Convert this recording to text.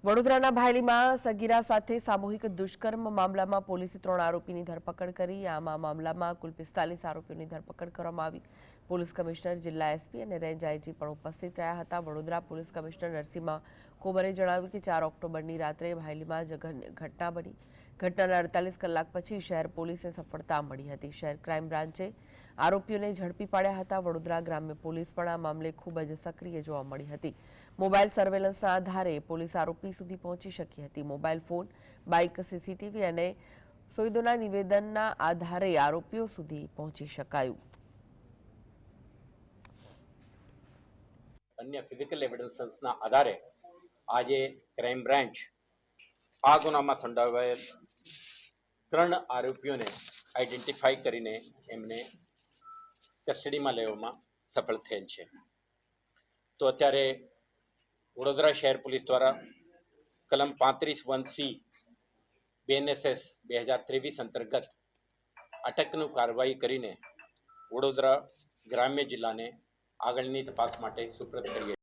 વડોદરાના ભાયલીમાં સગીરા સાથે સામૂહિક દુષ્કર્મ મામલામાં પોલીસે 3 આરોપીની ધરપકડ કરી। આ મામલામાં કુલ 45 આરોપીઓની ધરપકડ કરવામાં આવી। પોલીસ કમિશનર, જિલ્લા એસપી અને રેન્જ આઈજી પણ ઉપસ્થિત રહ્યા હતા। વડોદરા પોલીસ કમિશનર નરસિંહ કુમારે જણાવ્યું કે 4 ઓક્ટોબરની રાત્રે ભાયલીમાં જઘન્ય ઘટના બની। ઘટનાના 48 કલાક પછી શહેર પોલીસને સફળતા મળી હતી। શહેર ક્રાઇમ બ્રાન્ચે આરોપીઓને ઝડપી પાડ્યા હતા। વડોદરા ગ્રામ્ય પોલીસ પણ આ મામલે ખૂબ જ સક્રિય જોવા મળી હતી। મોબાઈલ સર્વેલન્સના આધારે પોલીસ આરોપી સુધી પહોંચી શકી હતી। મોબાઈલ ફોન, બાઇક, સીસીટીવી અને સોયદોના નિવેદનના આધારે આરોપીઓ સુધી પહોંચી શકાયું। अन्य फिजिकल एविडेंसना आधारे आज क्राइम ब्रांच आ गुनामां संडोवायेल 3 आरोपीओने आइडेंटिफाई करीने एमने कस्टडीमां लेवामां सफल थयेल छे। तो अत्यारे वडोदरा शहर पुलिस द्वारा कलम 35(1)C BNSS 2023 अंतर्गत अटकनु कार्यवाही करीने वडोदरा ग्राम्य जिल्लाने આગળની તપાસ માટે સુપ્રત કરીએ।